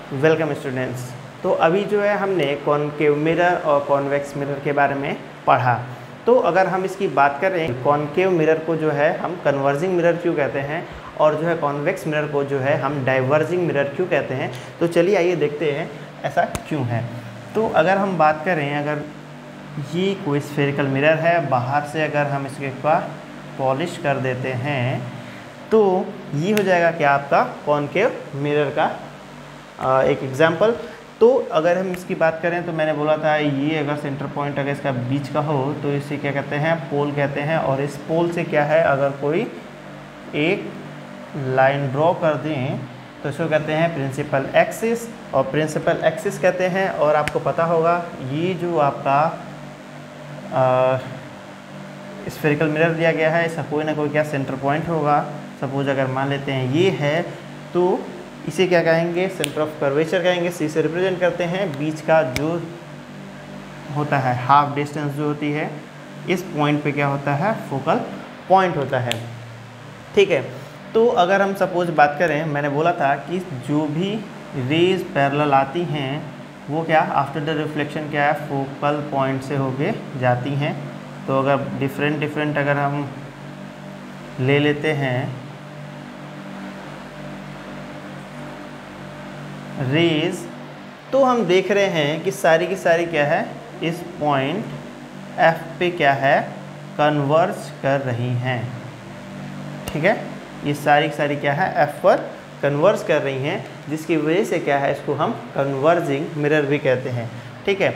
Welcome students. तो अभी जो है हमने कॉनकेव मिरर और कॉन्वेक्स मिरर के बारे में पढ़ा। तो अगर हम इसकी बात करें, कॉनकेव मिरर को जो है हम कन्वर्जिंग मिरर क्यों कहते हैं और जो है कॉन्वेक्स मिरर को जो है हम डाइवर्जिंग मिरर क्यों कहते हैं, तो चलिए आइए देखते हैं ऐसा क्यों है। तो अगर हम बात करें, अगर ये कोई स्फेरिकल मिरर है, बाहर से अगर हम इसके पास पॉलिश कर देते हैं तो ये हो जाएगा क्या, आपका कॉनकेव मिरर का एक एग्जाम्पल। तो अगर हम इसकी बात करें तो मैंने बोला था ये अगर सेंटर पॉइंट अगर इसका बीच का हो तो इसे क्या कहते हैं, पोल कहते हैं। और इस पोल से क्या है, अगर कोई एक लाइन ड्रॉ कर दें तो इसको कहते हैं प्रिंसिपल एक्सिस, और प्रिंसिपल एक्सिस कहते हैं। और आपको पता होगा ये जो आपका स्फेरिकल मिरर दिया गया है, इसका कोई ना कोई क्या सेंटर पॉइंट होगा। सपोज अगर मान लेते हैं ये है तो इसे क्या कहेंगे, सेंटर ऑफ कर्वेचर कहेंगे। सी से रिप्रेजेंट करते हैं बीच का जो होता है हाफ डिस्टेंस जो होती है, इस पॉइंट पे क्या होता है, फोकल पॉइंट होता है। ठीक है, तो अगर हम सपोज बात करें, मैंने बोला था कि जो भी रेज पैरेलल आती हैं वो क्या आफ्टर द रिफ्लेक्शन क्या है, फोकल पॉइंट से होके जाती हैं। तो अगर डिफरेंट अगर हम ले लेते हैं रेज, तो हम देख रहे हैं कि सारी की सारी क्या है, इस पॉइंट F पे क्या है, कन्वर्ज कर रही हैं। ठीक है, ये सारी की सारी क्या है, F पर कन्वर्ज कर रही हैं, जिसकी वजह से क्या है, इसको हम कन्वर्जिंग मिरर भी कहते हैं। ठीक है,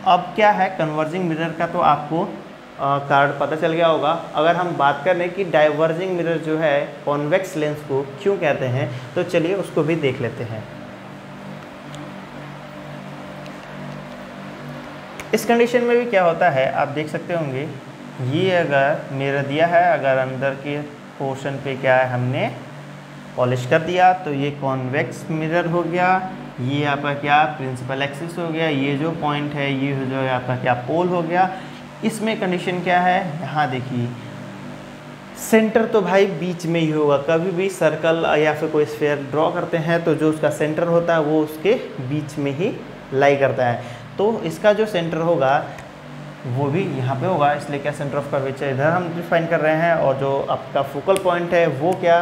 अब क्या है कन्वर्जिंग मिरर का, तो आपको कार्ड पता चल गया होगा। अगर हम बात करें कि डाइवर्जिंग मिरर जो है कॉन्वेक्स लेंस को क्यों कहते हैं, तो चलिए उसको भी देख लेते हैं। इस कंडीशन में भी क्या होता है, आप देख सकते होंगे, ये अगर मिरर दिया है, अगर अंदर के पोर्शन पे क्या है हमने पॉलिश कर दिया तो ये कॉन्वेक्स मिरर हो गया। ये आपका क्या प्रिंसिपल एक्सिस हो गया, ये जो पॉइंट है ये हो जाएगा आपका क्या पोल हो गया। इसमें कंडीशन क्या है, यहाँ देखिए सेंटर तो भाई बीच में ही होगा। कभी भी सर्कल या फिर कोई स्फीयर ड्रॉ करते हैं तो जो उसका सेंटर होता है वो उसके बीच में ही लाई करता है। तो इसका जो सेंटर होगा वो भी यहाँ पे होगा, इसलिए क्या सेंटर ऑफ कर्वेचर इधर हम डिफाइन कर रहे हैं। और जो आपका फोकल पॉइंट है वो क्या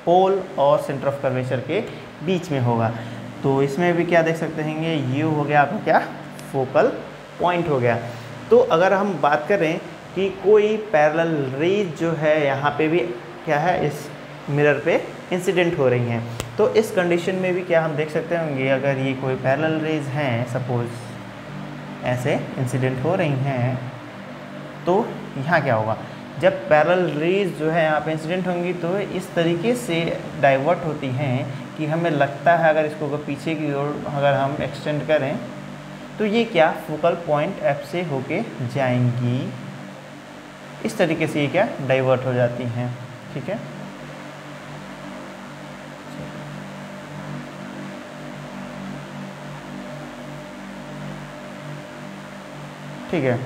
पोल और सेंटर ऑफ कर्वेचर के बीच में होगा। तो इसमें भी क्या देख सकते हैं, ये हो गया आपका क्या फोकल पॉइंट हो गया। तो अगर हम बात करें कि कोई पैरेलल रेज जो है यहाँ पे भी क्या है, इस मिरर पे इंसिडेंट हो रही हैं, तो इस कंडीशन में भी क्या हम देख सकते होंगे, अगर ये कोई पैरेलल रेज हैं, सपोज ऐसे इंसिडेंट हो रही हैं, तो यहाँ क्या होगा, जब पैरेलल रेज जो है यहाँ पे इंसिडेंट होंगी तो इस तरीके से डाइवर्ट होती हैं कि हमें लगता है अगर इसको पीछे की ओर अगर हम एक्सटेंड करें तो ये क्या फोकल पॉइंट F से होके जाएंगी। इस तरीके से ये क्या डाइवर्ट हो जाती हैं। ठीक है, ठीक है,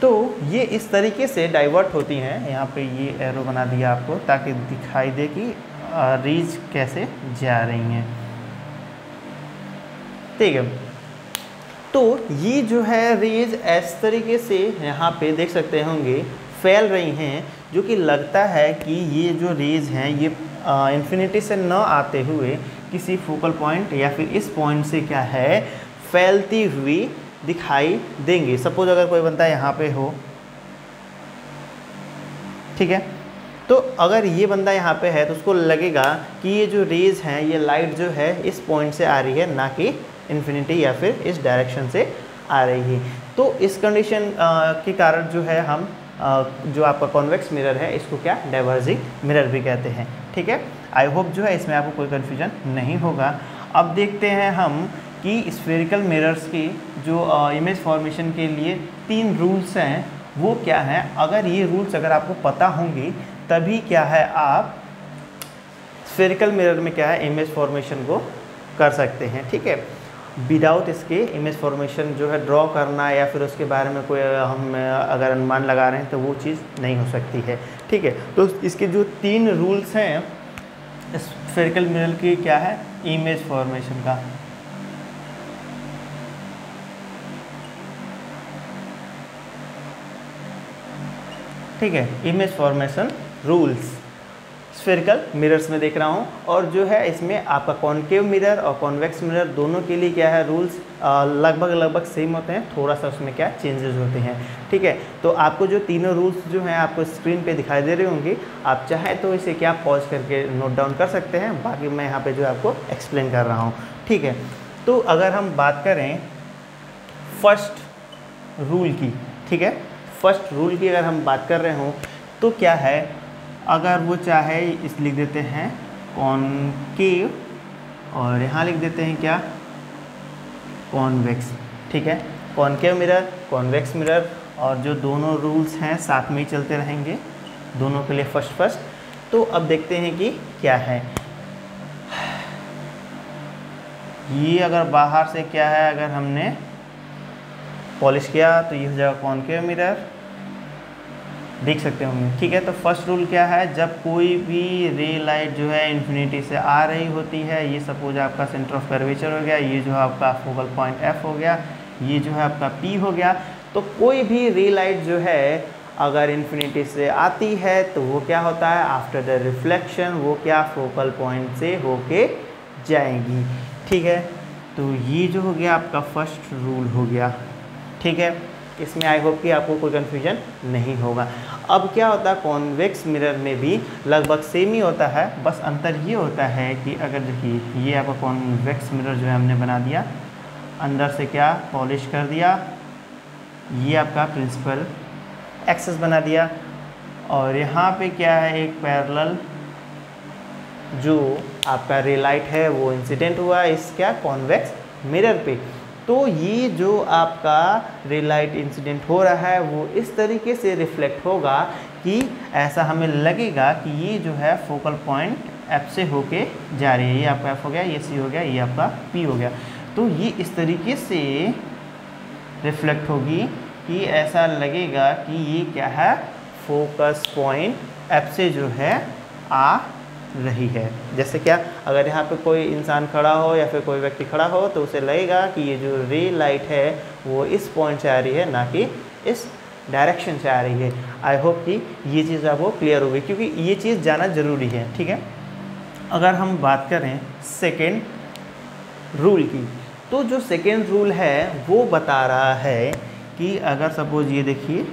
तो ये इस तरीके से डाइवर्ट होती हैं। यहाँ पे ये एरो बना दिया आपको ताकि दिखाई दे कि रेज कैसे जा रही हैं। ठीक है, तो ये जो है रेज इस तरीके से यहाँ पे देख सकते होंगे फैल रही हैं, जो कि लगता है कि ये जो रेज हैं ये इन्फिनिटी से न आते हुए किसी फोकल पॉइंट या फिर इस पॉइंट से क्या है फैलती हुई दिखाई देंगे। सपोज अगर कोई बंदा यहाँ पे हो, ठीक है, तो अगर ये बंदा यहाँ पे है तो उसको लगेगा कि ये जो रेज हैं ये लाइट जो है इस पॉइंट से आ रही है, ना कि इन्फिनिटी या फिर इस डायरेक्शन से आ रही है। तो इस कंडीशन के कारण जो है हम जो आपका कॉन्वेक्स मिरर है इसको क्या डाइवर्जिंग मिरर भी कहते हैं। ठीक है, आई होप जो है इसमें आपको कोई कन्फ्यूजन नहीं होगा। अब देखते हैं हम कि स्फेरिकल मिरर्स की जो इमेज फॉर्मेशन के लिए 3 रूल्स हैं वो क्या हैं। अगर ये रूल्स अगर आपको पता होंगी तभी क्या है आप स्फेरिकल मिरर में क्या है इमेज फॉर्मेशन को कर सकते हैं। ठीक है, विदाउट इसके इमेज फॉर्मेशन जो है ड्रॉ करना या फिर उसके बारे में कोई हम अगर अनुमान लगा रहे हैं तो वो चीज़ नहीं हो सकती है। ठीक है, तो इसके जो 3 रूल्स हैं स्फेरिकल मिरर की क्या है, इमेज फॉर्मेशन का। ठीक है, image formation rules spherical mirrors में देख रहा हूँ। और जो है इसमें आपका कॉनकेव मिरर और कॉन्वेक्स मिरर दोनों के लिए क्या है, रूल्स लगभग सेम होते हैं, थोड़ा सा उसमें क्या चेंजेस होते हैं। ठीक है, तो आपको जो तीनों रूल्स जो हैं आपको स्क्रीन पे दिखाई दे रहे होंगे, आप चाहें तो इसे क्या पॉज करके नोट डाउन कर सकते हैं, बाकी मैं यहाँ पे जो आपको एक्सप्लेन कर रहा हूँ। ठीक है, तो अगर हम बात करें फर्स्ट रूल की, ठीक है, फर्स्ट रूल की अगर हम बात कर रहे हों तो क्या है, अगर वो चाहे इस लिख देते हैं कॉनकेव और यहाँ लिख देते हैं क्या, कॉन्वेक्स। ठीक है, कॉनकेव मिरर, कॉन्वेक्स मिरर, और जो दोनों रूल्स हैं साथ में ही चलते रहेंगे दोनों के लिए फर्स्ट। तो अब देखते हैं कि क्या है ये। अगर बाहर से क्या है, अगर हमने पॉलिश किया तो ये हो जाएगा कॉनकेव मिरर, देख सकते होंगे। ठीक है, तो फर्स्ट रूल क्या है, जब कोई भी रे लाइट जो है इन्फिनिटी से आ रही होती है, ये सपोज आपका सेंटर ऑफ कर्वेचर हो गया, ये जो है आपका फोकल पॉइंट एफ हो गया, ये जो है आपका पी हो गया, तो कोई भी रे लाइट जो है अगर इन्फिनिटी से आती है तो वो क्या होता है, आफ्टर द रिफ्लेक्शन वो क्या फोकल पॉइंट से होके जाएंगी। ठीक है, तो ये जो हो गया आपका फर्स्ट रूल हो गया। ठीक है, इसमें आई होप कि आपको कोई कन्फ्यूजन नहीं होगा। अब क्या होता है, कॉन्वेक्स मिरर में भी लगभग सेम ही होता है, बस अंतर ये होता है कि अगर देखिए ये आपका कॉन्वेक्स मिरर जो है हमने बना दिया, अंदर से क्या पॉलिश कर दिया, ये आपका प्रिंसिपल एक्सेस बना दिया, और यहाँ पे क्या है एक पैरेलल जो आपका रे लाइट है वो इंसिडेंट हुआ इस क्या कॉन्वेक्स मिरर पे। तो ये जो आपका रे लाइट इंसिडेंट हो रहा है वो इस तरीके से रिफ्लेक्ट होगा कि ऐसा हमें लगेगा कि ये जो है फोकल पॉइंट एफ से होके जा रही है, ये आपका एफ हो गया, ये सी हो गया, ये आपका पी हो गया। तो ये इस तरीके से रिफ्लेक्ट होगी कि ऐसा लगेगा कि ये क्या है, फोकस पॉइंट एफ से जो है आ रही है। जैसे क्या, अगर यहाँ पे कोई इंसान खड़ा हो या फिर कोई व्यक्ति खड़ा हो तो उसे लगेगा कि ये जो रे लाइट है वो इस पॉइंट से आ रही है, ना कि इस डायरेक्शन से आ रही है। आई होप कि ये चीज़ आपको क्लियर होगी, क्योंकि ये चीज़ जाना ज़रूरी है। ठीक है, अगर हम बात करें सेकेंड रूल की, तो जो सेकेंड रूल है वो बता रहा है कि अगर सपोज ये देखिए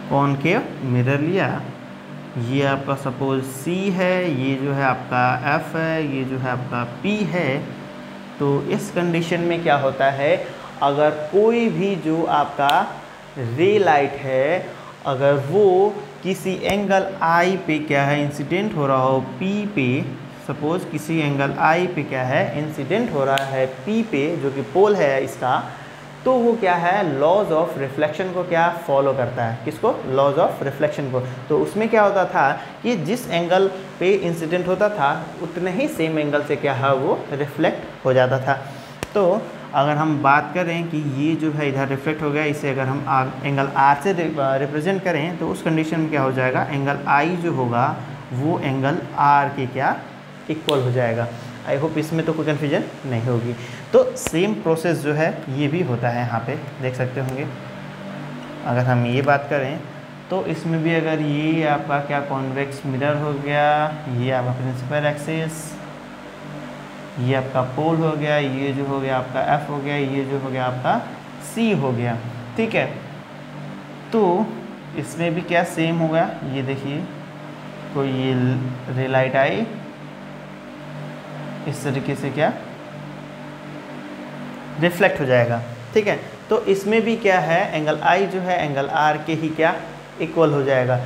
कॉनकेव मिरर लिया, ये आपका सपोज C है, ये जो है आपका F है, ये जो है आपका P है, तो इस कंडीशन में क्या होता है, अगर कोई भी जो आपका रे लाइट है अगर वो किसी एंगल I पे क्या है इंसिडेंट हो रहा हो P पे, सपोज किसी एंगल I पे क्या है इंसिडेंट हो रहा है P पे, जो कि पोल है इसका, तो वो क्या है लॉज ऑफ रिफ्लेक्शन को क्या फॉलो करता है, किसको, लॉज ऑफ रिफ्लेक्शन को। तो उसमें क्या होता था कि जिस एंगल पे इंसिडेंट होता था उतने ही सेम एंगल से क्या है वो रिफ्लेक्ट हो जाता था। तो अगर हम बात करें कि ये जो है इधर रिफ्लेक्ट हो गया, इसे अगर हम एंगल आर से रिप्रेजेंट करें तो उस कंडीशन में क्या हो जाएगा, एंगल आई जो होगा वो एंगल आर के क्या इक्वल हो जाएगा। आई होप इसमें तो कोई कन्फ्यूजन नहीं होगी। तो सेम प्रोसेस जो है ये भी होता है, यहाँ पे देख सकते होंगे। अगर हम ये बात करें तो इसमें भी अगर ये आपका क्या कॉन्वेक्स मिरर हो गया, ये आपका प्रिंसिपल एक्सिस, ये आपका पोल हो गया, ये जो हो गया आपका एफ हो गया, ये जो हो गया आपका सी हो गया। ठीक है, तो इसमें भी क्या सेम होगा, ये देखिए कोई ये रे लाइट आई इस तरीके से क्या रिफ्लेक्ट हो जाएगा। ठीक है, तो इसमें भी क्या है एंगल आई जो है एंगल आर के ही क्या इक्वल हो जाएगा।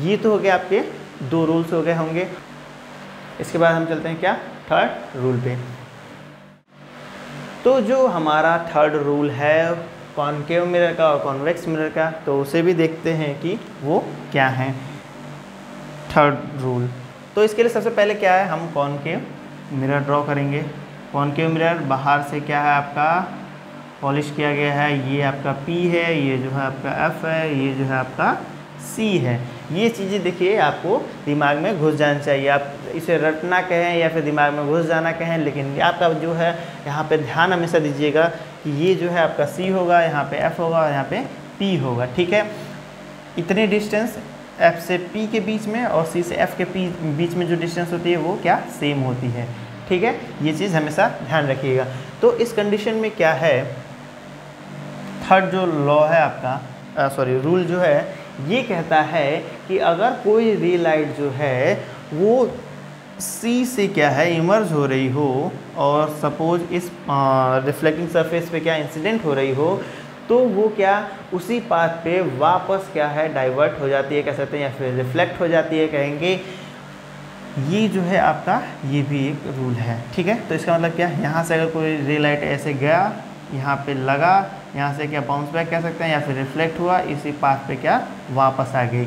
ये तो हो गया आपके दो रूल्स हो गए होंगे। इसके बाद हम चलते हैं क्या थर्ड रूल पे। तो जो हमारा थर्ड रूल है कॉनकेव मिरर का और कॉन्वेक्स मिरर का, तो उसे भी देखते हैं कि वो क्या है थर्ड रूल। तो इसके लिए सबसे पहले क्या है, हम कॉनकेव मिरर ड्रॉ करेंगे। कॉनकेव मिरर बाहर से क्या है आपका पॉलिश किया गया है, ये आपका P है, ये जो है आपका F है, ये जो है आपका सी है। ये चीज़ें देखिए आपको दिमाग में घुस जाना चाहिए, आप इसे रटना कहें या फिर दिमाग में घुस जाना कहें, लेकिन आपका जो है यहाँ पे ध्यान हमेशा दीजिएगा कि ये जो है आपका सी होगा, यहाँ पे एफ होगा और यहाँ पे पी होगा। ठीक है, इतने डिस्टेंस एफ से पी के बीच में और सी से एफ के बीच में जो डिस्टेंस होती है वो क्या सेम होती है। ठीक है, ये चीज़ हमेशा ध्यान रखिएगा। तो इस कंडीशन में क्या है, थर्ड जो लॉ है आपका, रूल जो है, ये कहता है कि अगर कोई रे लाइट जो है वो सी से क्या है इमर्ज हो रही हो और सपोज इस रिफ्लेक्टिंग सरफेस पे क्या इंसिडेंट हो रही हो, तो वो क्या उसी पाथ पे वापस क्या है डाइवर्ट हो जाती है, कह सकते हैं, या फिर रिफ्लेक्ट हो जाती है कहेंगे। ये जो है आपका ये भी एक रूल है। ठीक है, तो इसका मतलब क्या है, यहाँ से अगर कोई रे लाइट ऐसे गया, यहाँ पे लगा, यहाँ से क्या बाउंस बैक कह सकते हैं, या फिर रिफ्लेक्ट हुआ, इसी पाथ पे क्या वापस आ गई।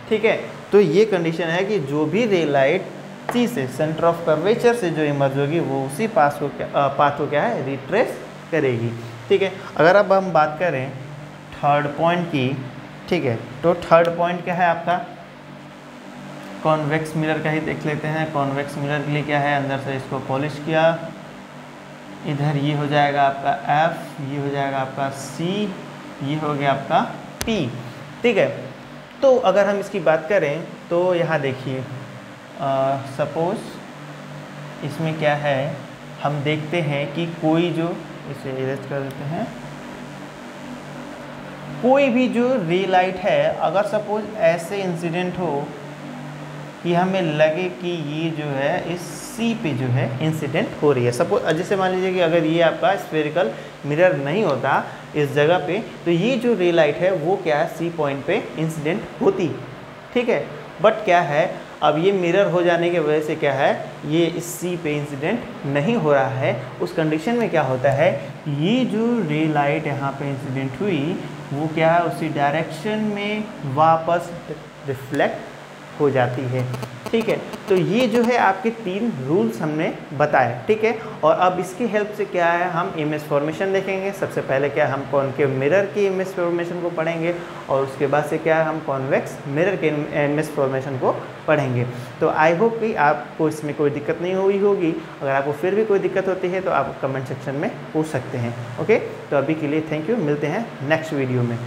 ठीक है, तो ये कंडीशन है कि जो भी रे लाइट सी से सेंटर ऑफ कर्वेचर से जो इमर्ज होगी वो उसी पाथ को क्या है रिट्रेस करेगी। ठीक है, अगर अब हम बात करें थर्ड पॉइंट की, ठीक है, तो थर्ड पॉइंट क्या है आपका, कॉन्वेक्स मिरर का ही देख लेते हैं। कॉन्वेक्स मिरर के लिए क्या है, अंदर से इसको पॉलिश किया, इधर ये हो जाएगा आपका एफ, ये हो जाएगा आपका सी, ये हो गया आपका पी। ठीक है, तो अगर हम इसकी बात करें तो यहाँ देखिए, सपोज इसमें क्या है, हम देखते हैं कि कोई जो, इसे इरेज कर देते हैं, कोई भी जो रे लाइट है अगर सपोज ऐसे इंसिडेंट हो कि हमें लगे कि ये जो है इस सी पे जो है इंसिडेंट हो रही है, सपोज जैसे मान लीजिए कि अगर ये आपका स्फेरिकल मिरर नहीं होता इस जगह पे, तो ये जो रे लाइट है वो क्या है सी पॉइंट पे इंसिडेंट होती। ठीक है, बट क्या है, अब ये मिरर हो जाने की वजह से क्या है ये इस सी पे इंसिडेंट नहीं हो रहा है। उस कंडीशन में क्या होता है, ये जो रे लाइट यहाँ पे इंसिडेंट हुई वो क्या है उसी डायरेक्शन में वापस रिफ्लेक्ट हो जाती है। ठीक है, तो ये जो है आपके 3 रूल्स हमने बताए। ठीक है, और अब इसकी हेल्प से क्या है हम इमेज फॉर्मेशन देखेंगे। सबसे पहले क्या हम कॉनकेव मिरर की इमेज फॉर्मेशन को पढ़ेंगे और उसके बाद से क्या है हम कॉन्वेक्स मिरर के इमेज फॉर्मेशन को पढ़ेंगे। तो आई होप कि आपको इसमें कोई दिक्कत नहीं हुई होगी। अगर आपको फिर भी कोई दिक्कत होती है तो आप कमेंट सेक्शन में पूछ सकते हैं। ओके, तो अभी के लिए थैंक यू, मिलते हैं नेक्स्ट वीडियो में।